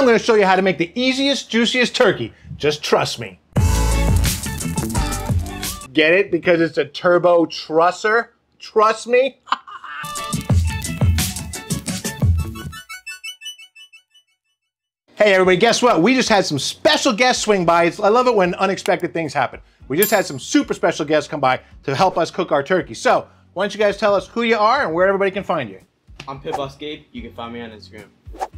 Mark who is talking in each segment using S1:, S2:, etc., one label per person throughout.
S1: I'm gonna show you how to make the easiest, juiciest turkey. Just trust me. Get it? Because it's a Turbo Trusser? Trust me? Hey everybody, guess what? We just had some special guests swing by. I love it when unexpected things happen. We just had some super special guests come by to help us cook our turkey. So, why don't you guys tell us who you are and where everybody can find you?
S2: I'm Pit Boss Gabe. You can find me on Instagram.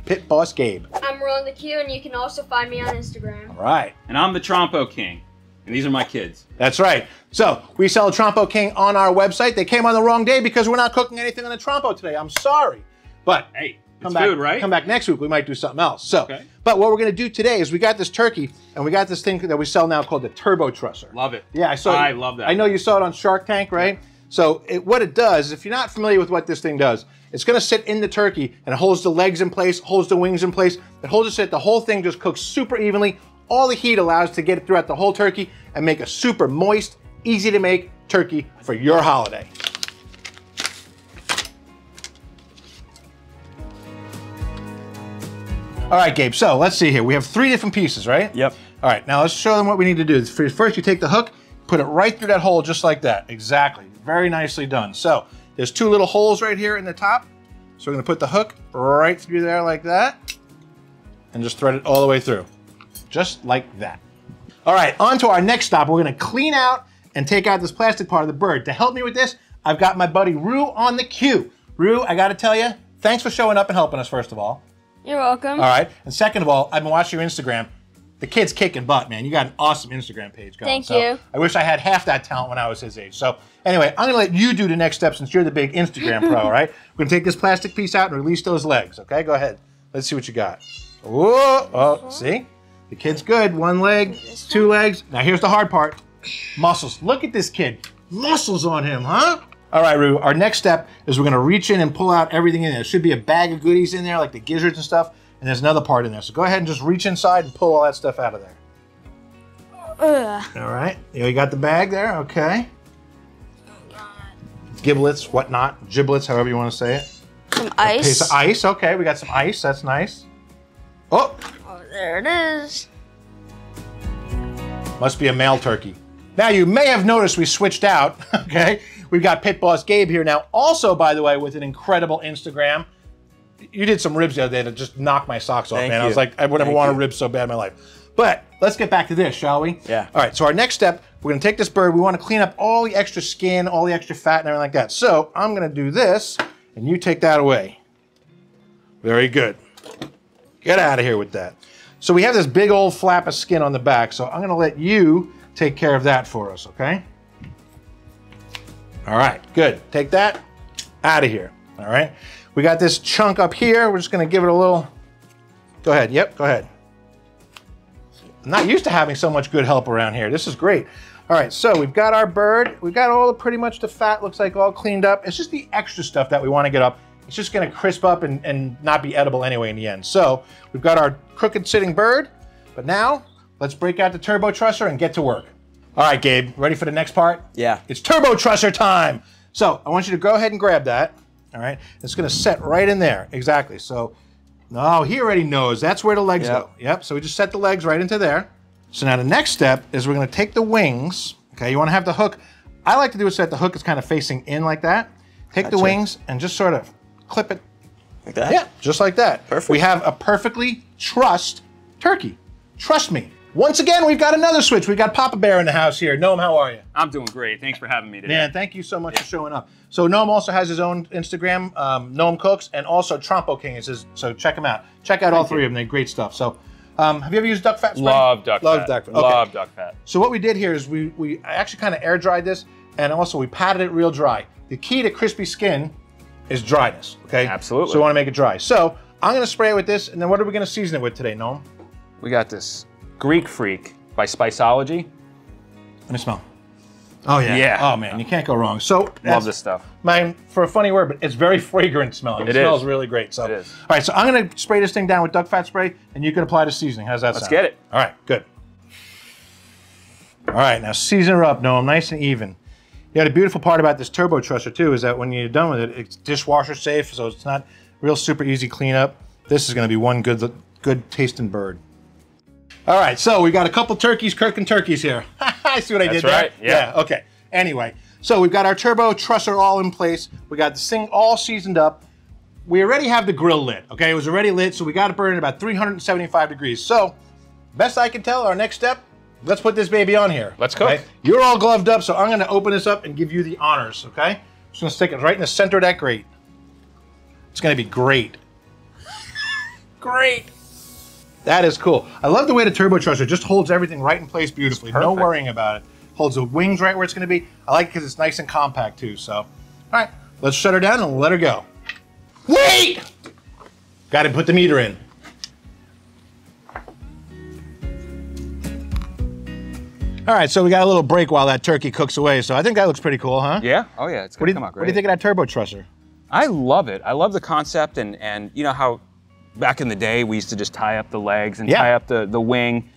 S1: Pit Boss Gabe.
S3: I'm Rolling the Q, and you can also find me on Instagram.
S1: All right.
S4: And I'm the Trompo King. And these are my kids.
S1: That's right. So, we sell a Trompo King on our website. They came on the wrong day because we're not cooking anything on the Trompo today. I'm sorry. But,
S4: hey,
S1: come
S4: it's
S1: back,
S4: food, right?
S1: Come back next week. We might do something else. So,
S4: okay.
S1: But what we're going to do today is we got this turkey, and we got this thing that we sell now called the Turbo Trusser.
S4: Love it.
S1: Yeah,
S4: I love that.
S1: I know you saw it on Shark Tank, right? So what it does, if you're not familiar with what this thing does, it's going to sit in the turkey and it holds the legs in place, holds the wings in place. It holds it so that the whole thing just cooks super evenly. All the heat allows to get it throughout the whole turkey and make a super moist, easy to make turkey for your holiday. All right, Gabe, so let's see here. We have 3 different pieces, right?
S4: Yep.
S1: All right, now let's show them what we need to do. First, you take the hook, put it right through that hole just like that. Exactly, very nicely done. So there's 2 little holes right here in the top. So we're gonna put the hook right through there like that and just thread it all the way through, just like that. All right, on to our next stop. We're gonna clean out and take out this plastic part of the bird. To help me with this, I've got my buddy Rue on the queue. Rue, I gotta tell you, thanks for showing up and helping us, first of all.
S3: You're welcome.
S1: All right, and second of all, I've been watching your Instagram. The kid's kicking butt, man. You got an awesome Instagram page going.
S3: Thank you.
S1: I wish I had half that talent when I was his age. So anyway, I'm gonna let you do the next step since you're the big Instagram pro, all right? We're gonna take this plastic piece out and release those legs, okay? Go ahead. Let's see what you got. Whoa, oh, see? The kid's good. 1 leg, 2 legs. Now here's the hard part. Muscles. Look at this kid. Muscles on him, huh? All right, Rue, our next step is we're gonna reach in and pull out everything in there. There should be a bag of goodies in there, like the gizzards and stuff, and there's another part in there. So go ahead and just reach inside and pull all that stuff out of there. All right, you got the bag there, okay. Giblets, whatnot, giblets, however you want to say it.
S3: Some ice.
S1: A piece of ice, okay, we got some ice, that's nice. Oh!
S3: Oh, there it is.
S1: Must be a male turkey. Now you may have noticed we switched out, okay? We've got Pit Boss Gabe here now, also, by the way, with an incredible Instagram. You did some ribs the other day that just knocked my socks off, man. I was like, I would never want a rib so bad in my life. But let's get back to this, shall we?
S4: Yeah.
S1: All right, so our next step, we're gonna take this bird, we wanna clean up all the extra skin, all the extra fat and everything like that. So I'm gonna do this, and you take that away. Very good. Get out of here with that. So we have this big old flap of skin on the back, so I'm gonna let you take care of that for us, okay? All right, good. Take that out of here, all right? We got this chunk up here. We're just gonna give it a little, go ahead, yep, go ahead. I'm not used to having so much good help around here. This is great. All right, so we've got our bird. We've got all pretty much the fat, looks like all cleaned up. It's just the extra stuff that we wanna get up. It's just gonna crisp up and not be edible anyway in the end. So we've got our crooked sitting bird, but now let's break out the Turbo Trusser and get to work. All right, Gabe, ready for the next part?
S2: Yeah.
S1: It's Turbo Trusser time. So I want you to go ahead and grab that. All right, it's gonna set right in there, exactly. So, no, he already knows, that's where the legs go. Yep, so we just set the legs right into there. So now the next step is we're gonna take the wings, okay, you wanna have the hook, I like to do it so that the hook is kind of facing in like that. Take the wings and just sort of clip it.
S2: Like that?
S1: Yeah, just like that.
S2: Perfect.
S1: We have a perfectly trussed turkey. Trust me. Once again, we've got another switch. We've got Papa Bear in the house here. Noam, how are you?
S4: I'm doing great. Thanks for having me today.
S1: Man, thank you so much for showing up. So Noam also has his own Instagram, Noam Cooks, and also Trompo King is his, so check him out. Check out all 3 of them, they're great stuff. So have you ever used duck fat spray?
S4: Love duck fat.
S1: Love duck fat. Okay.
S4: Love duck fat.
S1: So what we did here is we actually kind of air dried this, and also we patted it real dry. The key to crispy skin is dryness, okay?
S4: Absolutely.
S1: So we want to make it dry. So I'm gonna spray it with this, and then what are we gonna season it with today, Noam?
S4: We got this Greek Freak by Spiceology.
S1: Let me smell. Oh yeah.
S4: Yeah.
S1: Oh man, you can't go wrong. So
S4: Love this stuff.
S1: For a funny word, but it's very fragrant smelling. It smells really great. So
S4: it is.
S1: All right, so I'm gonna spray this thing down with duck fat spray, and you can apply the seasoning. How's that sound?
S4: Let's get it.
S1: All right, good. All right, now season her up, Noam, nice and even. Yeah, the beautiful part about this Turbo Trusser too is that when you're done with it, it's dishwasher safe, so it's not real super easy cleanup. This is gonna be one good good tasting bird. All right, so we got a couple turkeys, cooking turkeys here. I see what I did there.
S4: That's right, yeah.
S1: Okay, anyway. So we've got our Turbo Trusser all in place. We got this thing all seasoned up. We already have the grill lit, okay? It was already lit, so we got it burning at about 375 degrees. So, best I can tell, our next step, let's put this baby on here.
S4: Let's cook.
S1: Okay? You're all gloved up, so I'm gonna open this up and give you the honors, okay? Just gonna stick it right in the center of that grate. It's gonna be great. Great. That is cool. I love the way the Turbo Trusser just holds everything right in place beautifully. No worrying about it. Holds the wings right where it's gonna be. I like it because it's nice and compact too, so. All right, let's shut her down and let her go. Wait! Got to put the meter in. All right, so we got a little break while that turkey cooks away, so I think that looks pretty cool, huh?
S4: Yeah. Oh yeah, it's gonna come out great.
S1: What do you think of that Turbo Trusser?
S4: I love it. I love the concept, and you know how back in the day we used to just tie up the legs and tie up the wing.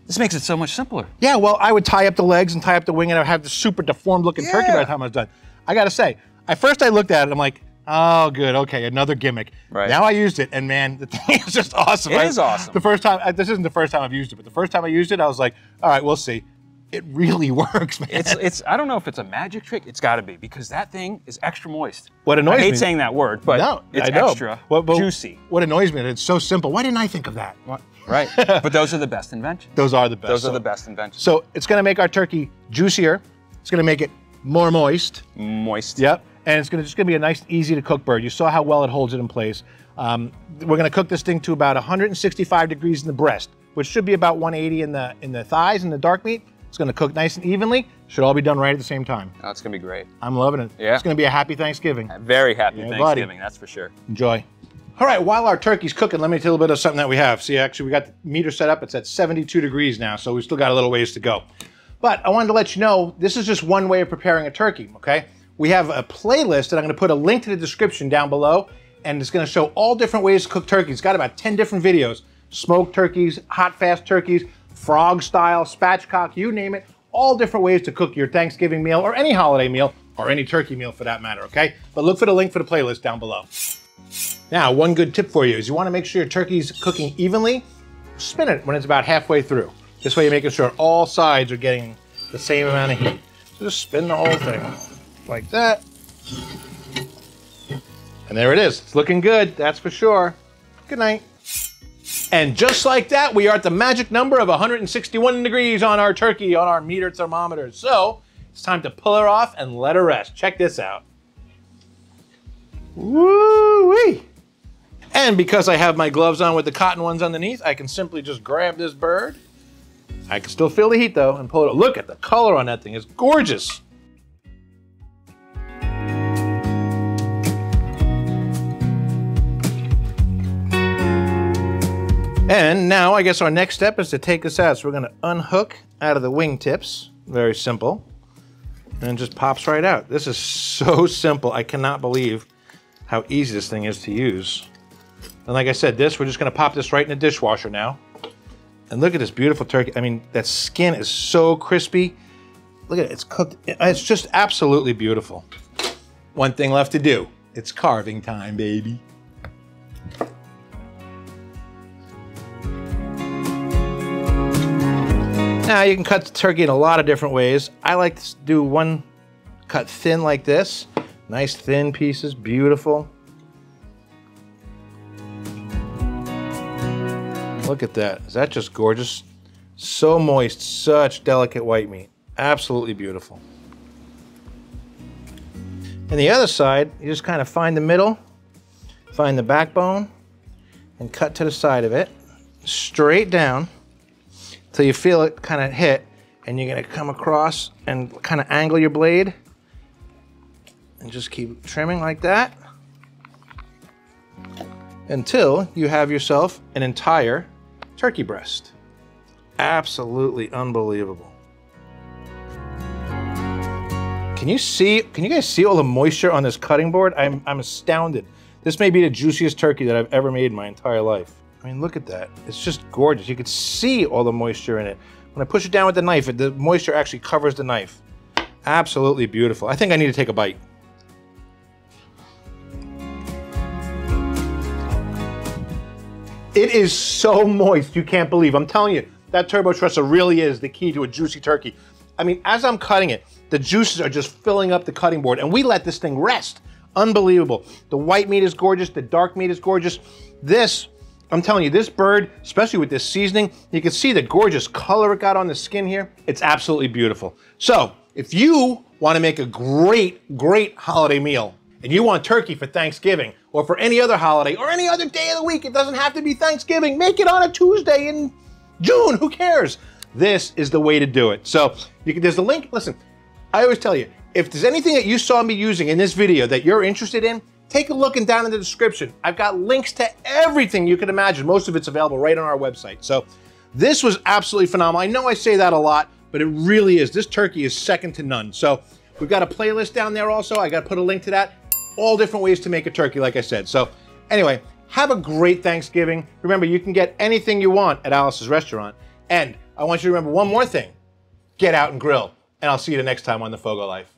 S4: This makes it so much simpler.
S1: Yeah, well, I would tie up the legs and tie up the wing, and I would have this super deformed looking turkey by the time I was done. I got to say, at first I looked at it, I'm like, oh, good, okay, another gimmick.
S4: Right.
S1: Now I used it, and man, the thing is just awesome.
S4: It is awesome.
S1: The first time, this isn't the first time I've used it, but the first time I used it, I was like, all right, we'll see. It really works, man.
S4: It's. I don't know if it's a magic trick. It's got to be, because that thing is extra moist.
S1: What annoys me?
S4: I hate saying that word, but it's extra juicy.
S1: What annoys me is it's so simple. Why didn't I think of that?
S4: What? Right. But those are the best inventions.
S1: Those are the best.
S4: Those are the best inventions.
S1: So it's going to make our turkey juicier. It's going to make it more moist.
S4: Moist.
S1: Yep. And it's just going to be a nice, easy to cook bird. You saw how well it holds it in place. We're going to cook this thing to about 165 degrees in the breast, which should be about 180 in the thighs and the dark meat. It's going to cook nice and evenly. Should all be done right at the same time.
S4: Oh, it's going to be great.
S1: I'm loving it.
S4: Yeah.
S1: It's going to be a happy Thanksgiving.
S4: Very happy Thanksgiving, that's for sure.
S1: Enjoy. All right, while our turkey's cooking, let me tell you a little bit of something that we have. See, actually, we got the meter set up. It's at 72 degrees now, so we still got a little ways to go. But I wanted to let you know, this is just one way of preparing a turkey, okay? We have a playlist that I'm going to put a link to the description down below, and it's going to show all different ways to cook turkeys. It's got about 10 different videos. Smoked turkeys, hot fast turkeys, frog style, spatchcock, you name it. All different ways to cook your Thanksgiving meal or any holiday meal or any turkey meal for that matter, okay? But look for the link for the playlist down below. Now, one good tip for you is you want to make sure your turkey's cooking evenly. Spin it when it's about halfway through. This way you're making sure all sides are getting the same amount of heat. So just spin the whole thing like that. And there it is. It's looking good, that's for sure. Good night. And just like that, we are at the magic number of 161 degrees on our turkey, on our Meater Thermometer. So it's time to pull her off and let her rest. Check this out. Woo-wee! And because I have my gloves on with the cotton ones underneath, I can simply just grab this bird. I can still feel the heat though and pull it. Look at the color on that thing, it's gorgeous. And now I guess our next step is to take this out. So we're gonna unhook out of the wing tips, very simple, and it just pops right out. This is so simple, I cannot believe how easy this thing is to use. And like I said, we're just gonna pop this right in the dishwasher now. And look at this beautiful turkey. I mean, that skin is so crispy. Look at it, it's cooked. It's just absolutely beautiful. One thing left to do. It's carving time, baby. Now you can cut the turkey in a lot of different ways. I like to do one cut thin like this. Nice thin pieces, beautiful. Look at that, is that just gorgeous? So moist, such delicate white meat. Absolutely beautiful. And the other side, you just kind of find the middle, find the backbone, and cut to the side of it, straight down, till you feel it kind of hit, and you're gonna come across and kind of angle your blade, and just keep trimming like that, until you have yourself an entire turkey breast. Absolutely unbelievable. Can you guys see all the moisture on this cutting board? I'm astounded. This may be the juiciest turkey that I've ever made in my entire life. I mean, look at that. It's just gorgeous. You can see all the moisture in it. When I push it down with the knife, the moisture actually covers the knife. Absolutely beautiful. I think I need to take a bite. It is so moist, you can't believe. I'm telling you, that Turbo Trusser really is the key to a juicy turkey. I mean, as I'm cutting it, the juices are just filling up the cutting board, and we let this thing rest. Unbelievable. The white meat is gorgeous, the dark meat is gorgeous. This, I'm telling you, this bird, especially with this seasoning, you can see the gorgeous color it got on the skin here. It's absolutely beautiful. So, if you want to make a great, great holiday meal, and you want turkey for Thanksgiving, or for any other holiday, or any other day of the week, it doesn't have to be Thanksgiving, make it on a Tuesday in June, who cares? This is the way to do it. So, there's a link, listen, I always tell you, if there's anything that you saw me using in this video that you're interested in, take a look and down in the description. I've got links to everything you can imagine. Most of it's available right on our website. So this was absolutely phenomenal. I know I say that a lot, but it really is. This turkey is second to none. So we've got a playlist down there also. I got to put a link to that. All different ways to make a turkey, like I said. So anyway, have a great Thanksgiving. Remember, you can get anything you want at Alice's restaurant. And I want you to remember one more thing. Get out and grill. And I'll see you the next time on The FOGO Life.